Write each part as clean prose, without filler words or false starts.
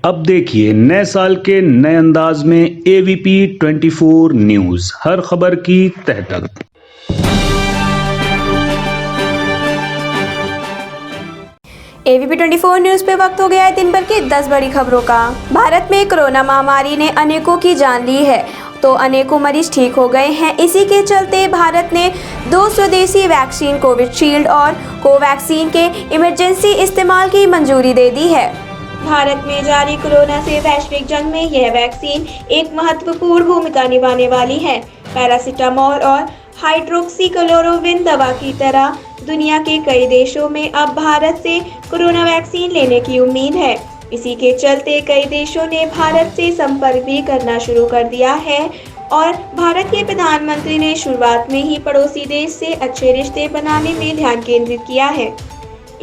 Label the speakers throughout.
Speaker 1: अब देखिए नए साल के नए अंदाज में AVP 24 न्यूज, हर खबर की तह तक।
Speaker 2: AVP 24 न्यूज पे वक्त हो गया है दिन भर की 10 बड़ी खबरों का। भारत में कोरोना महामारी ने अनेकों की जान ली है तो अनेकों मरीज ठीक हो गए हैं। इसी के चलते भारत ने 2 स्वदेशी वैक्सीन कोविशील्ड और कोवैक्सीन के इमरजेंसी इस्तेमाल की मंजूरी दे दी है। भारत में जारी कोरोना से वैश्विक जंग में यह वैक्सीन एक महत्वपूर्ण भूमिका निभाने वाली है। पैरासिटामोल और हाइड्रोक्सीक्लोरोक्विन दवा की तरह दुनिया के कई देशों में अब भारत से कोरोना वैक्सीन लेने की उम्मीद है। इसी के चलते कई देशों ने भारत से संपर्क भी करना शुरू कर दिया है और भारत के प्रधानमंत्री ने शुरुआत में ही पड़ोसी देश से अच्छे रिश्ते बनाने में ध्यान केंद्रित किया है।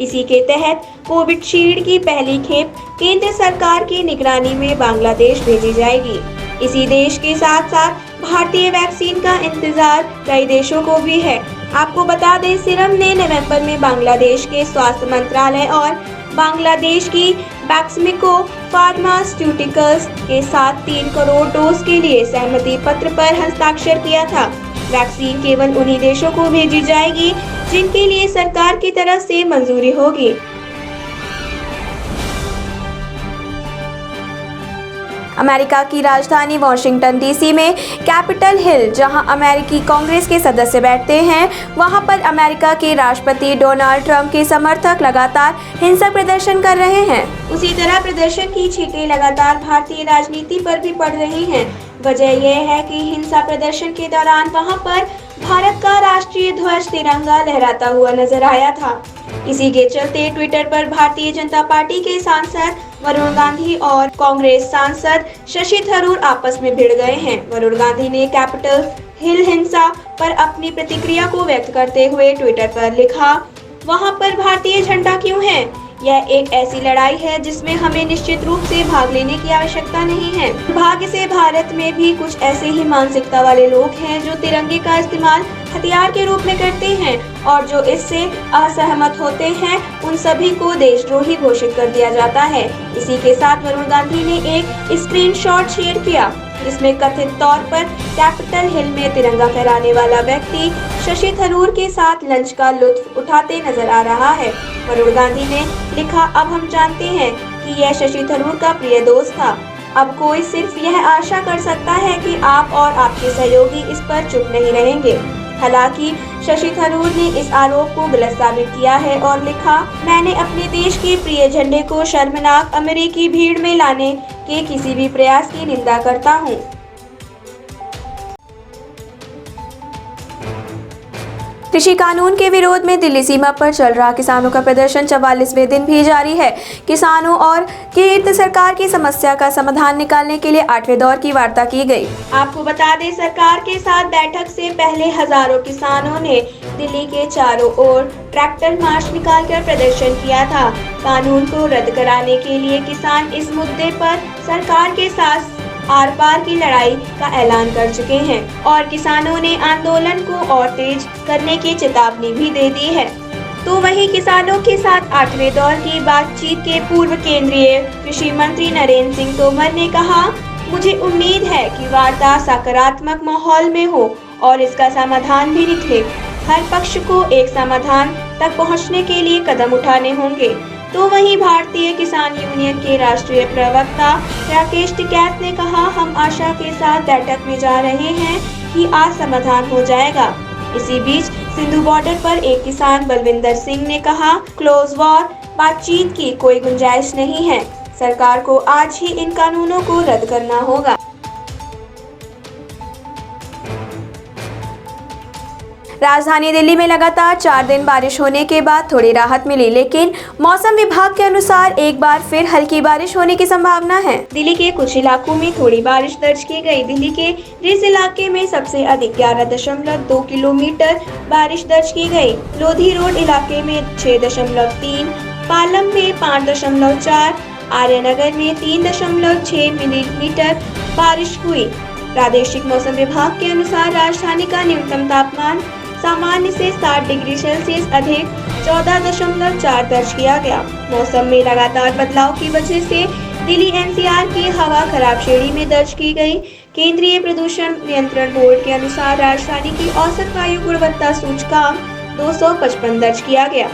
Speaker 2: इसी के तहत कोविशील्ड की पहली खेप केंद्र सरकार की निगरानी में बांग्लादेश भेजी जाएगी। इसी देश के साथ साथ भारतीय वैक्सीन का इंतजार कई देशों को भी है। आपको बता दें, सीरम ने नवंबर में बांग्लादेश के स्वास्थ्य मंत्रालय और बांग्लादेश की बैक्समिको फार्मास्यूटिकल्स के साथ 3 करोड़ डोज के लिए सहमति पत्र पर हस्ताक्षर किया था। वैक्सीन केवल उन्हीं देशों को भेजी जाएगी जिनके लिए सरकार की तरफ से मंजूरी होगी। अमेरिका की राजधानी वॉशिंगटन DC में कैपिटल हिल, जहां अमेरिकी कांग्रेस के सदस्य बैठते हैं, वहां पर अमेरिका के राष्ट्रपति डोनाल्ड ट्रंप के समर्थक लगातार हिंसक प्रदर्शन कर रहे हैं। उसी तरह प्रदर्शन की छींटें लगातार भारतीय राजनीति पर भी पड़ रही हैं। वजह यह है कि हिंसा प्रदर्शन के दौरान वहां पर भारत का राष्ट्रीय ध्वज तिरंगा लहराता हुआ नजर आया था। इसी के चलते ट्विटर पर भारतीय जनता पार्टी के सांसद वरुण गांधी और कांग्रेस सांसद शशि थरूर आपस में भिड़ गए हैं। वरुण गांधी ने कैपिटल हिल हिंसा पर अपनी प्रतिक्रिया को व्यक्त करते हुए ट्विटर पर लिखा, वहां पर भारतीय झंडा क्यों है? यह एक ऐसी लड़ाई है जिसमें हमें निश्चित रूप से भाग लेने की आवश्यकता नहीं है। दुर्भाग्य से भारत में भी कुछ ऐसे ही मानसिकता वाले लोग हैं जो तिरंगे का इस्तेमाल हथियार के रूप में करते हैं और जो इससे असहमत होते हैं उन सभी को देशद्रोही घोषित कर दिया जाता है। इसी के साथ वरुण गांधी ने एक स्क्रीनशॉट शेयर किया जिसमें कथित तौर पर कैपिटल हिल में तिरंगा फहराने वाला व्यक्ति शशि थरूर के साथ लंच का लुत्फ उठाते नजर आ रहा है। वरुण गांधी ने लिखा, अब हम जानते हैं कि यह शशि थरूर का प्रिय दोस्त था। अब कोई सिर्फ यह आशा कर सकता है कि आप और आपके सहयोगी इस पर चुप नहीं रहेंगे। हालांकि शशि थरूर ने इस आरोप को गलत साबित किया है और लिखा, मैंने अपने देश के प्रिय झंडे को शर्मनाक अमेरिकी भीड़ में लाने के किसी भी प्रयास की निंदा करता हूं। कृषि कानून के विरोध में दिल्ली सीमा पर चल रहा किसानों का प्रदर्शन 44वें दिन भी जारी है। किसानों और केंद्र सरकार की समस्या का समाधान निकालने के लिए 8वें दौर की वार्ता की गई। आपको बता दें, सरकार के साथ बैठक से पहले हजारों किसानों ने दिल्ली के चारों ओर ट्रैक्टर मार्च निकालकर प्रदर्शन किया था। कानून को रद्द कराने के लिए किसान इस मुद्दे पर सरकार के साथ आर पार की लड़ाई का ऐलान कर चुके हैं और किसानों ने आंदोलन को और तेज करने की चेतावनी भी दे दी है। तो वहीं किसानों के साथ 8वें दौर की बातचीत के पूर्व केंद्रीय कृषि मंत्री नरेंद्र सिंह तोमर ने कहा, मुझे उम्मीद है कि वार्ता सकारात्मक माहौल में हो और इसका समाधान भी निकले। हर पक्ष को एक समाधान तक पहुंचने के लिए कदम उठाने होंगे। तो वहीं भारतीय किसान यूनियन के राष्ट्रीय प्रवक्ता राकेश टिकैत ने कहा, हम आशा के साथ बैठक में जा रहे हैं कि आज समाधान हो जाएगा। इसी बीच सिंधु बॉर्डर पर एक किसान बलविंदर सिंह ने कहा, क्लोज वॉर बातचीत की कोई गुंजाइश नहीं है। सरकार को आज ही इन कानूनों को रद्द करना होगा। राजधानी दिल्ली में लगातार 4 दिन बारिश होने के बाद थोड़ी राहत मिली, लेकिन मौसम विभाग के अनुसार एक बार फिर हल्की बारिश होने की संभावना है। दिल्ली के कुछ इलाकों में थोड़ी बारिश दर्ज की गई। दिल्ली के रिज इलाके में सबसे अधिक 11.2 किलोमीटर बारिश दर्ज की गई। लोधी रोड इलाके में 6.3, पालम में 5.4, आर्यनगर में 3.6 मिलीमीटर बारिश हुई। प्रादेशिक मौसम विभाग के अनुसार राजधानी का न्यूनतम तापमान सामान्य से 60 डिग्री सेल्सियस अधिक 14.4 दर्ज किया गया। मौसम में लगातार बदलाव की वजह से दिल्ली एनसीआर की हवा खराब श्रेणी में दर्ज की गई। केंद्रीय प्रदूषण नियंत्रण बोर्ड के अनुसार राजधानी की औसत वायु गुणवत्ता सूचकांक 255 दर्ज किया गया।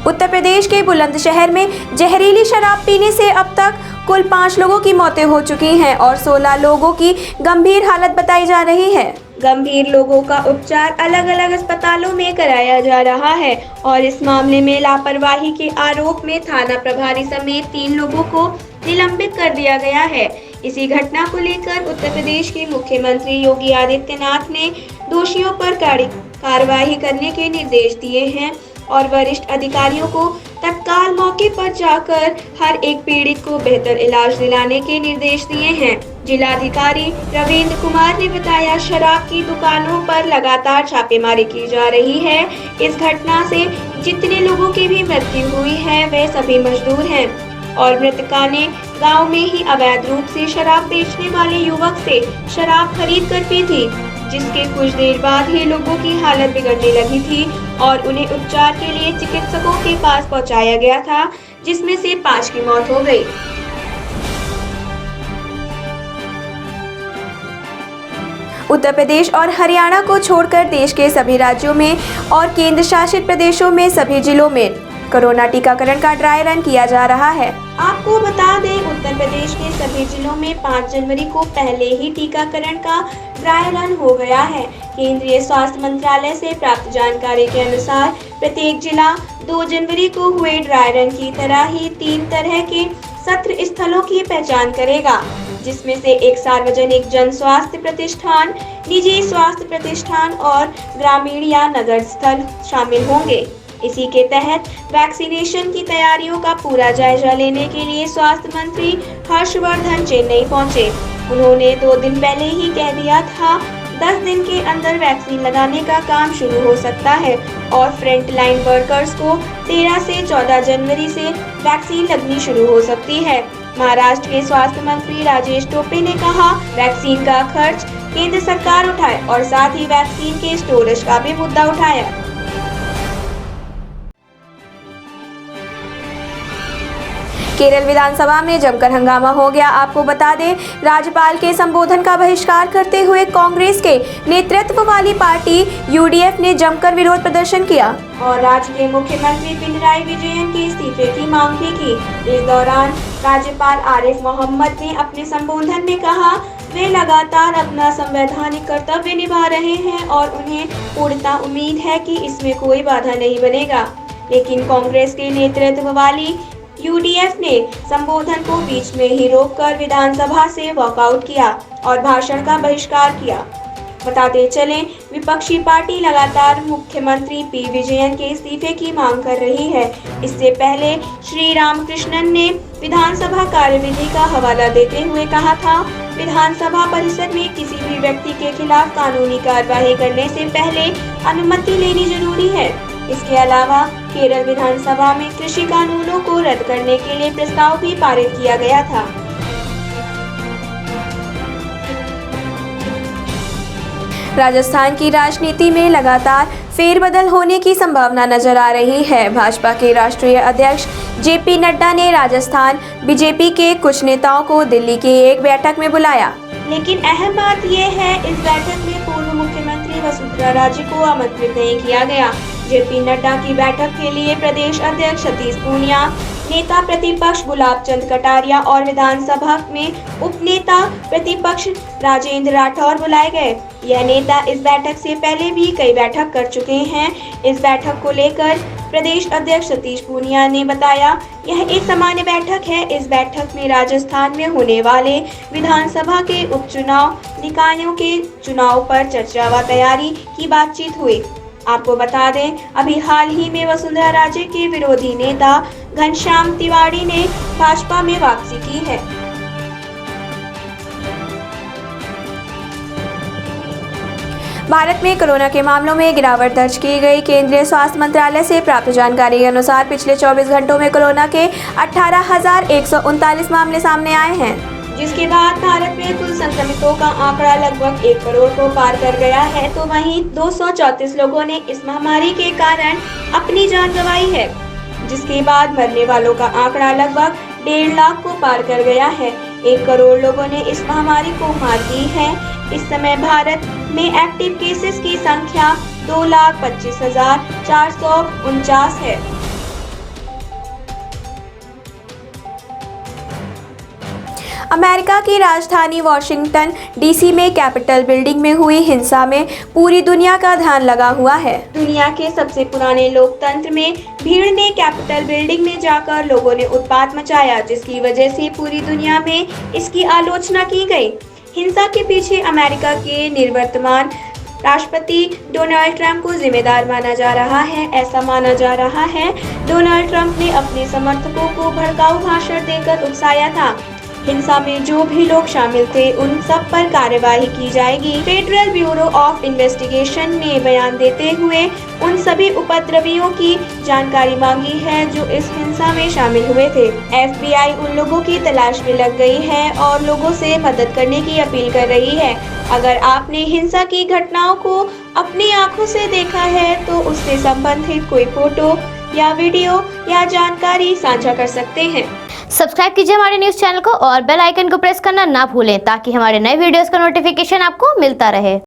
Speaker 2: उत्तर प्रदेश के बुलंदशहर में जहरीली शराब पीने से अब तक कुल 5 लोगों की मौतें हो चुकी हैं और 16 लोगों की गंभीर हालत बताई जा रही है। गंभीर लोगों का उपचार अलग अलग अस्पतालों में कराया जा रहा है और इस मामले में लापरवाही के आरोप में थाना प्रभारी समेत 3 लोगों को निलंबित कर दिया गया है। इसी घटना को लेकर उत्तर प्रदेश के मुख्यमंत्री योगी आदित्यनाथ ने दोषियों पर कड़ी कार्रवाई करने के निर्देश दिए हैं और वरिष्ठ अधिकारियों को तत्काल मौके पर जाकर हर एक पीड़ित को बेहतर इलाज दिलाने के निर्देश दिए हैं। जिलाधिकारी रविंद्र कुमार ने बताया, शराब की दुकानों पर लगातार छापेमारी की जा रही है। इस घटना से जितने लोगों की भी मृत्यु हुई है वे सभी मजदूर हैं और मृतका ने गांव में ही अवैध रूप से शराब बेचने वाले युवक से शराब खरीद कर पी थी, जिसके कुछ देर बाद ही लोगों की हालत बिगड़ने लगी थी और उन्हें उपचार के लिए चिकित्सकों के पास पहुंचाया गया था, जिसमें से 5 की मौत हो गई। उत्तर प्रदेश और हरियाणा को छोड़कर देश के सभी राज्यों में और केंद्र शासित प्रदेशों में सभी जिलों में कोरोना टीकाकरण का ड्राई रन किया जा रहा है। आपको बता दें, उत्तर प्रदेश के सभी जिलों में 5 जनवरी को पहले ही टीकाकरण का ड्राई रन हो गया है। केंद्रीय स्वास्थ्य मंत्रालय से प्राप्त जानकारी के अनुसार प्रत्येक जिला 2 जनवरी को हुए ड्राई रन की तरह ही 3 तरह के सत्र स्थलों की पहचान करेगा, जिसमें से एक सार्वजनिक जन स्वास्थ्य प्रतिष्ठान, निजी स्वास्थ्य प्रतिष्ठान और ग्रामीण या नगर स्थल शामिल होंगे। इसी के तहत वैक्सीनेशन की तैयारियों का पूरा जायजा लेने के लिए स्वास्थ्य मंत्री हर्षवर्धन चेन्नई पहुंचे। उन्होंने 2 दिन पहले ही कह दिया था 10 दिन के अंदर वैक्सीन लगाने का काम शुरू हो सकता है और फ्रंट लाइन वर्कर्स को 13 से 14 जनवरी से वैक्सीन लगनी शुरू हो सकती है। महाराष्ट्र के स्वास्थ्य मंत्री राजेश टोपे ने कहा, वैक्सीन का खर्च केंद्र सरकार उठाए और साथ ही वैक्सीन के स्टोरेज का भी मुद्दा उठाया। केरल विधानसभा में जमकर हंगामा हो गया। आपको बता दें, राज्यपाल के संबोधन का बहिष्कार करते हुए कांग्रेस के नेतृत्व वाली पार्टी यूडीएफ ने जमकर विरोध प्रदर्शन किया और राज्य के मुख्यमंत्री पिनराई विजयन के इस्तीफे की मांग भी की। इस दौरान राज्यपाल आरिफ मोहम्मद ने अपने संबोधन में कहा, वे लगातार अपना संवैधानिक कर्तव्य निभा रहे हैं और उन्हें पूर्णतः उम्मीद है कि इसमें कोई बाधा नहीं बनेगा। लेकिन कांग्रेस के नेतृत्व वाली यूडीएफ ने संबोधन को बीच में ही रोककर विधानसभा से वॉकआउट किया और भाषण का बहिष्कार किया। बताते चलें, विपक्षी पार्टी लगातार मुख्यमंत्री पी विजयन के इस्तीफे की मांग कर रही है। इससे पहले श्री रामकृष्णन ने विधानसभा कार्यविधि का हवाला देते हुए कहा था, विधानसभा परिसर में किसी भी व्यक्ति के खिलाफ कानूनी कार्रवाई करने से पहले अनुमति लेनी जरूरी है। इसके अलावा केरल विधानसभा में कृषि कानूनों को रद्द करने के लिए प्रस्ताव भी पारित किया गया था। राजस्थान की राजनीति में लगातार फेरबदल होने की संभावना नजर आ रही है। भाजपा के राष्ट्रीय अध्यक्ष जेपी नड्डा ने राजस्थान बीजेपी के कुछ नेताओं को दिल्ली की एक बैठक में बुलाया, लेकिन अहम बात यह है, इस बैठक में पूर्व मुख्यमंत्री वसुंधरा राजे को आमंत्रित नहीं किया गया। जेपी नड्डा की बैठक के लिए प्रदेश अध्यक्ष सतीश पूनिया, नेता प्रतिपक्ष गुलाब चंद कटारिया और विधानसभा में उपनेता प्रतिपक्ष राजेंद्र राठौर बुलाए गए। यह नेता इस बैठक से पहले भी कई बैठक कर चुके हैं। इस बैठक को लेकर प्रदेश अध्यक्ष सतीश पूनिया ने बताया, यह एक सामान्य बैठक है। इस बैठक में राजस्थान में होने वाले विधानसभा के उपचुनाव, निकायों के चुनाव पर चर्चा व तैयारी की बातचीत हुई। आपको बता दें, अभी हाल ही में वसुंधरा राजे के विरोधी नेता घनश्याम तिवारी ने भाजपा में वापसी की है। भारत में कोरोना के मामलों में गिरावट दर्ज की गई। केंद्रीय स्वास्थ्य मंत्रालय से प्राप्त जानकारी के अनुसार पिछले 24 घंटों में कोरोना के 18,139 मामले सामने आए हैं, जिसके बाद भारत में कुल संक्रमितों का आंकड़ा लगभग 1 करोड़ को पार कर गया है, तो वहीं 234 लोगों ने इस महामारी के कारण अपनी जान गंवाई है, जिसके बाद मरने वालों का आंकड़ा लगभग 1.5 लाख को पार कर गया है। 1 करोड़ लोगों ने इस महामारी को मात दी है। इस समय भारत में एक्टिव केसेस की संख्या 2,25,449 है। अमेरिका की राजधानी वॉशिंगटन डीसी में कैपिटल बिल्डिंग में हुई हिंसा में पूरी दुनिया का ध्यान लगा हुआ है। दुनिया के सबसे पुराने लोकतंत्र में भीड़ ने कैपिटल बिल्डिंग में जाकर लोगों ने उत्पात मचाया, जिसकी वजह से पूरी दुनिया में इसकी आलोचना की गई। हिंसा के पीछे अमेरिका के निवर्तमान राष्ट्रपति डोनाल्ड ट्रंप को जिम्मेदार माना जा रहा है। ऐसा माना जा रहा है डोनाल्ड ट्रंप ने अपने समर्थकों को भड़काऊ भाषण देकर उकसाया था। हिंसा में जो भी लोग शामिल थे उन सब पर कार्यवाही की जाएगी। फेडरल ब्यूरो ऑफ इन्वेस्टिगेशन ने बयान देते हुए उन सभी उपद्रवियों की जानकारी मांगी है जो इस हिंसा में शामिल हुए थे। FBI उन लोगों की तलाश में लग गई है और लोगों से मदद करने की अपील कर रही है। अगर आपने हिंसा की घटनाओं को अपनी आंखों से देखा है तो उससे संबंधित कोई फोटो या वीडियो या जानकारी साझा कर सकते हैं।
Speaker 3: सब्सक्राइब कीजिए हमारे न्यूज़ चैनल को और बेल आइकन को प्रेस करना ना भूलें ताकि हमारे नए वीडियोस का नोटिफिकेशन आपको मिलता रहे।